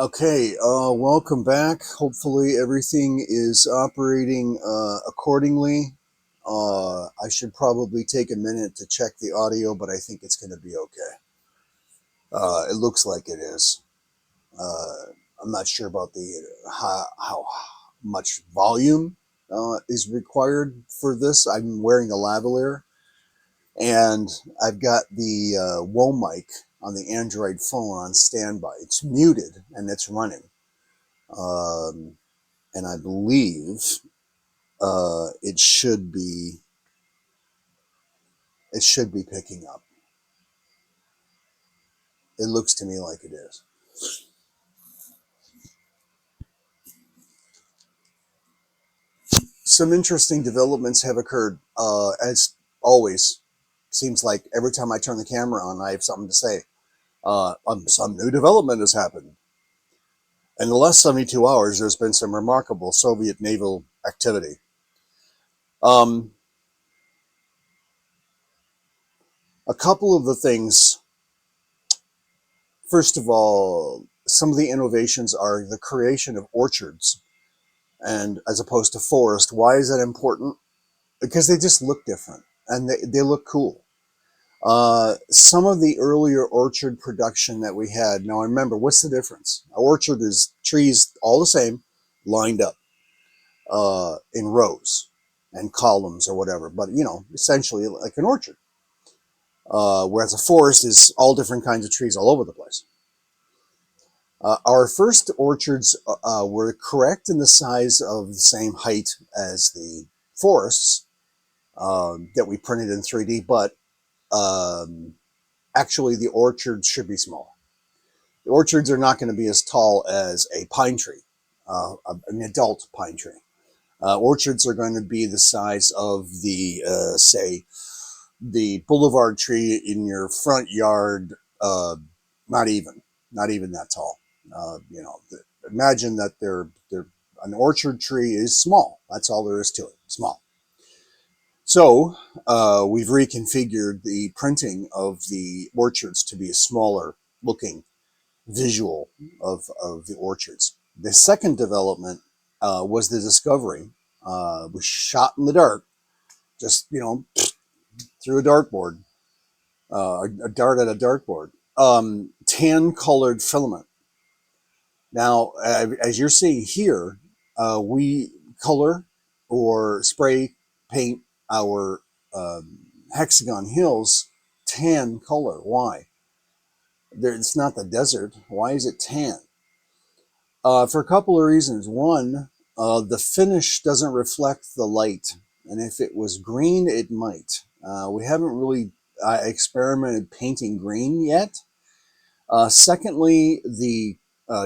Okay, welcome back. Hopefully everything is operating accordingly. I should probably take a minute to check the audio, but I think it's going to be okay. It looks like it is. Uh, I'm not sure about the how much volume is required for this. I'm wearing a lavalier, and I've got the Woe mic on the Android phone on standby. It's muted and it's running. Um, and I believe it should be picking up. It looks to me like it is. Some interesting developments have occurred, as always. Seems like every time I turn the camera on, I have something to say. Some new development has happened. In the last 72 hours, there's been some remarkable Soviet naval activity. Um, a couple of the things, first of all, some of the innovations are the creation of orchards and as opposed to forest. Why is that important? Because they just look different and they look cool. Some of the earlier orchard production that we had, now remember, what's the difference? An orchard is trees all the same, lined up in rows and columns or whatever, but essentially like an orchard. Whereas a forest is all different kinds of trees all over the place. Our first orchards were correct in the size of the same height as the forests that we printed in 3D, but um, actually the orchards should be small. The orchards are not going to be as tall as a pine tree, an adult pine tree. Orchards are going to be the size of the, say, the boulevard tree in your front yard. Not even, not even that tall. Imagine that they're an orchard tree is small. That's all there is to it. Small. So we've reconfigured the printing of the orchards to be a smaller looking visual of the orchards. The second development was the discovery. We shot in the dark, just through a dartboard, a dart at a dartboard. Tan colored filament. Now, as you're seeing here, we color or spray paint our hexagon hills tan color. Why? It's not the desert. Why is it tan? For a couple of reasons. One, the finish doesn't reflect the light, and if it was green, it might. We haven't really experimented painting green yet. Secondly, the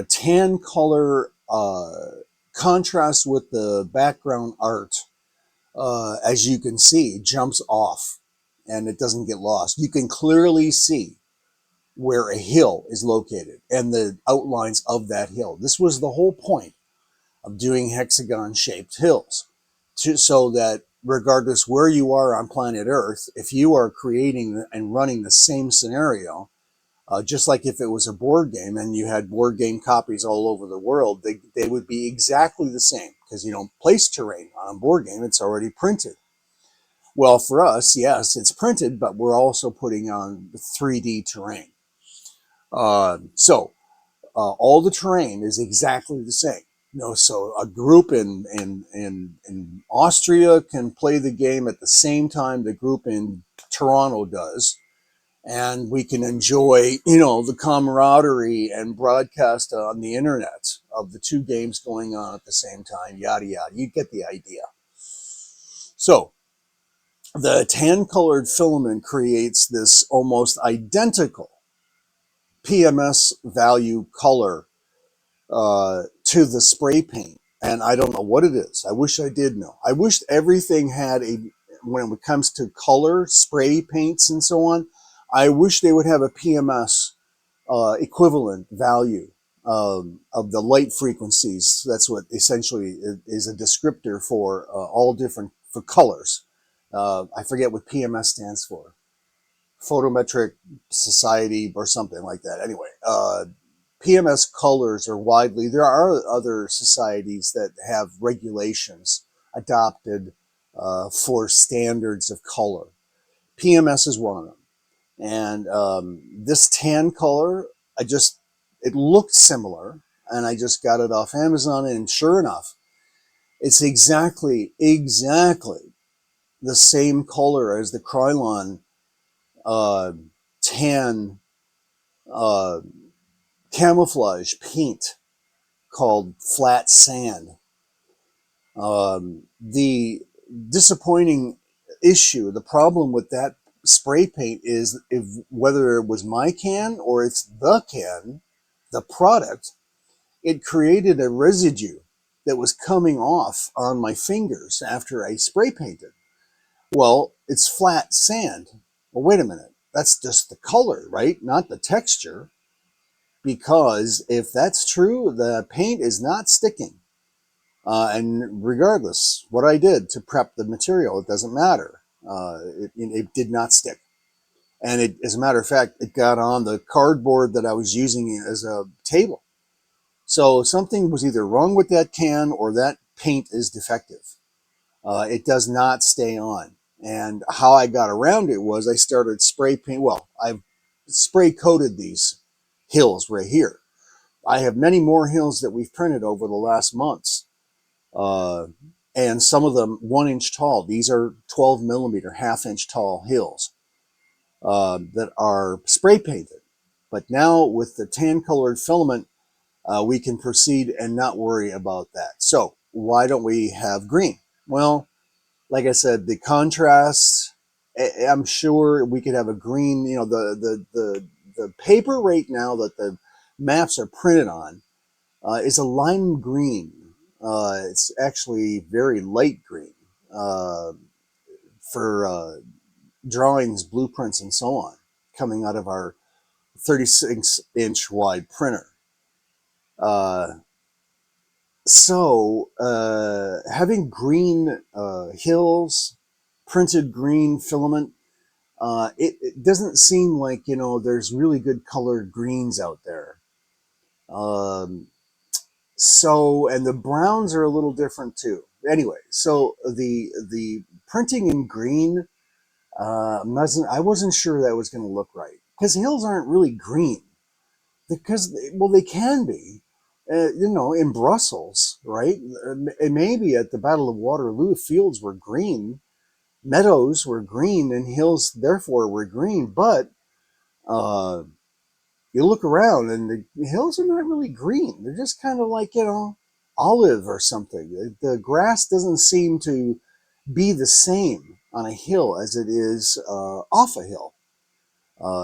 tan color contrast with the background art, as you can see, jumps off and it doesn't get lost. You can clearly see where a hill is located and the outlines of that hill. This was the whole point of doing hexagon shaped hills, so that regardless where you are on planet Earth, if you are creating and running the same scenario, just like if it was a board game and you had board game copies all over the world, they would be exactly the same because you don't place terrain on a board game, it's already printed. Well, for us, yes, it's printed, but we're also putting on 3D terrain. So all the terrain is exactly the same. So a group in Austria can play the game at the same time the group in Toronto does, and we can enjoy, the camaraderie and broadcast on the internet of the two games going on at the same time, yada, yada. You get the idea. So the tan colored filament creates this almost identical PMS value color to the spray paint. And I don't know what it is. I wish I did know. I wish everything had when it comes to color, spray paints and so on, I wish they would have a PMS equivalent value of the light frequencies. That's what essentially is a descriptor for all different, for colors. I forget what PMS stands for. Photometric Society or something like that. Anyway, PMS colors are widely, there are other societies that have regulations adopted for standards of color. PMS is one of them. And this tan color, it looked similar, and I just got it off Amazon, and sure enough, it's exactly the same color as the Krylon uh, tan uh, camouflage paint called Flat Sand. The disappointing issue, the problem with that spray paint is if whether it was my can or it's the can, the product, it created a residue that was coming off on my fingers after I spray painted. Well, it's flat sand. Well, wait a minute. That's just the color, right? Not the texture. Because if that's true, the paint is not sticking. And regardless, what I did to prep the material, it doesn't matter. It did not stick. And as a matter of fact, it got on the cardboard that I was using as a table. So something was either wrong with that can or that paint is defective. It does not stay on. And how I got around it was I started spray paint. Well, I've spray coated these hills right here. I have many more hills that we've printed over the last months. And some of them 1 inch tall. These are 12 millimeter, half-inch tall hills that are spray painted. But now with the tan colored filament, we can proceed and not worry about that. So why don't we have green? Well, like I said, the contrast, I'm sure we could have a green, the paper right now that the maps are printed on is a lime green. It's actually very light green for drawings, blueprints, and so on, coming out of our 36-inch wide printer. So having green hills, printed green filament, it doesn't seem like, there's really good colored greens out there. And the browns are a little different too. Anyway, so the printing in green, I wasn't sure that was going to look right because hills aren't really green because, well, they can be, in Brussels, right? And maybe at the Battle of Waterloo, fields were green, meadows were green, and hills therefore were green. But uh, you look around and the hills are not really green. They're just kind of like, olive or something. The grass doesn't seem to be the same on a hill as it is off a hill.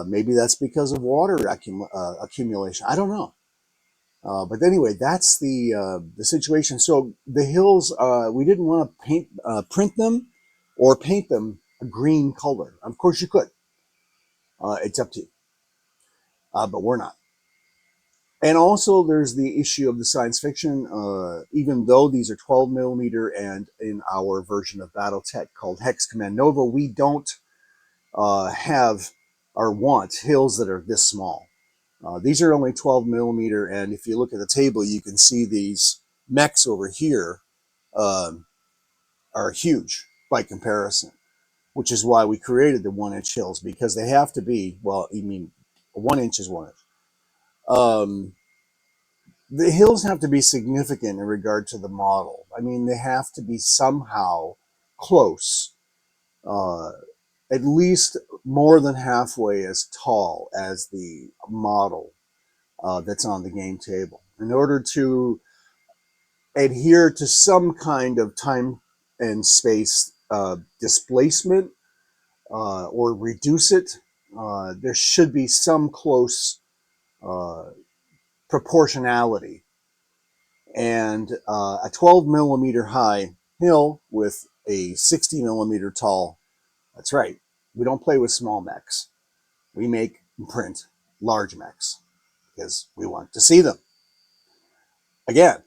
Maybe that's because of water accumulation. I don't know. But anyway, that's the situation. So the hills, we didn't want to print them or paint them a green color. Of course you could. It's up to you. But we're not. And also there's the issue of the science fiction. Even though these are 12 millimeter and in our version of Battletech called Hex Command Nova, we don't have or want hills that are this small. These are only 12 millimeter, and if you look at the table, you can see these mechs over here are huge by comparison, which is why we created the 1 inch hills, because they have to be, well, 1 inch is 1 inch. The hills have to be significant in regard to the model. I mean, they have to be somehow close, at least more than halfway as tall as the model that's on the game table. In order to adhere to some kind of time and space displacement or reduce it, there should be some close proportionality. And a 12 millimeter high hill with a 60 millimeter tall, that's right, we don't play with small mechs. We make and print large mechs because we want to see them. Again,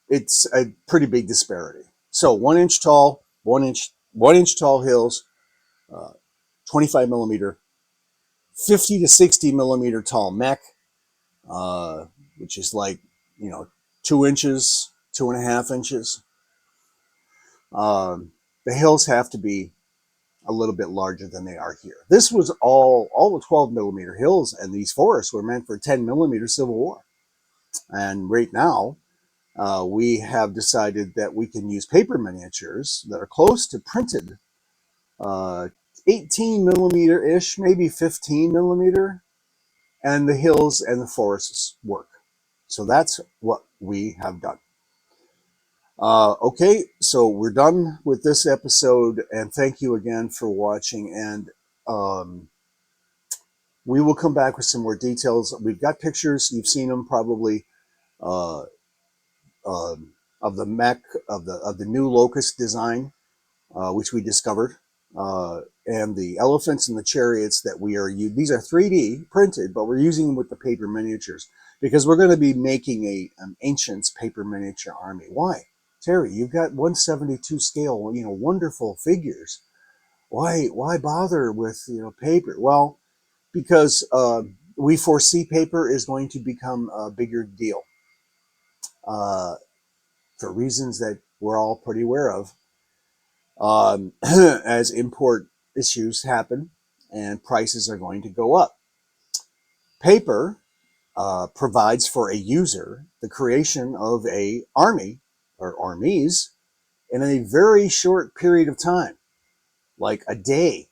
it's a pretty big disparity. So 1 inch tall, 1 inch tall hills, 25 millimeter 50 to 60 millimeter tall mech, which is like, 2 inches, 2.5 inches. The hills have to be a little bit larger than they are here. This was all the 12 millimeter hills, and these forests were meant for 10 millimeter Civil War. And right now, we have decided that we can use paper miniatures that are close to printed, uh, 18 millimeter ish, maybe 15 millimeter, and the hills and the forests work. So that's what we have done. Okay, so we're done with this episode, and thank you again for watching. And we will come back with some more details. We've got pictures; you've seen them probably, uh, of the mech of the new locust design, which we discovered, and the elephants and the chariots that we are using. These are 3D printed, but we're using them with the paper miniatures because we're going to be making an ancients paper miniature army. Why? Terry, you've got 1/72 scale, wonderful figures. Why bother with, paper? Well, because we foresee paper is going to become a bigger deal, uh, for reasons that we're all pretty aware of, as import issues happen and prices are going to go up. Paper provides for a user the creation of a army or armies in a very short period of time, like a day.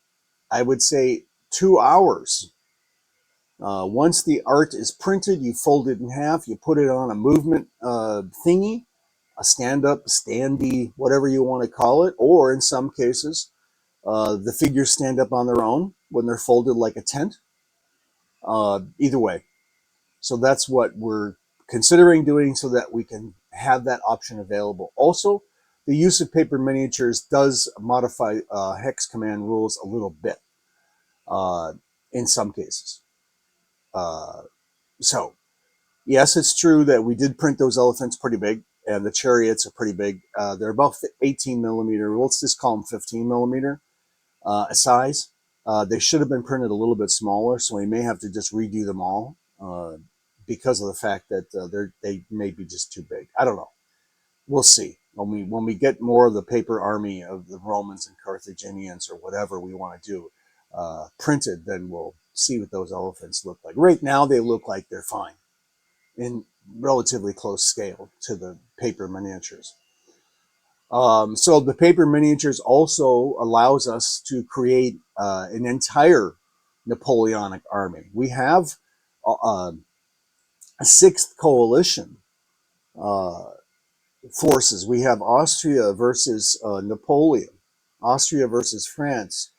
I would say 2 hours. Once the art is printed, you fold it in half, you put it on a movement thingy, a stand-up, standy, whatever you want to call it, or in some cases, the figures stand up on their own when they're folded like a tent. Either way. So that's what we're considering doing so that we can have that option available. Also, the use of paper miniatures does modify hex command rules a little bit, uh, in some cases. Uh, so, yes, it's true that we did print those elephants pretty big, and the chariots are pretty big. They're about 18 millimeter. Let's just call them 15 millimeter size. They should have been printed a little bit smaller, so we may have to just redo them all, because of the fact that they may be just too big. I don't know. We'll see when we get more of the paper army of the Romans and Carthaginians or whatever we want to do printed. Then we'll see what those elephants look like. Right now, they look like they're fine in relatively close scale to the paper miniatures. So the paper miniatures also allows us to create an entire Napoleonic army. We have a sixth coalition uh, forces. We have Austria versus Napoleon, Austria versus France,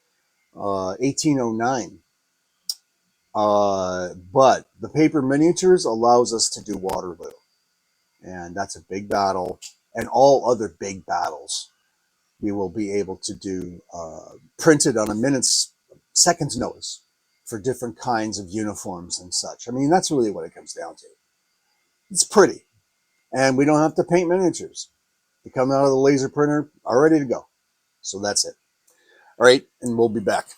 1809. But the paper miniatures allows us to do Waterloo, and that's a big battle, and all other big battles we will be able to do printed on a seconds notice for different kinds of uniforms and such. I mean, that's really what it comes down to. It's pretty, and we don't have to paint miniatures. They come out of the laser printer, all ready to go. So that's it. All right, and we'll be back.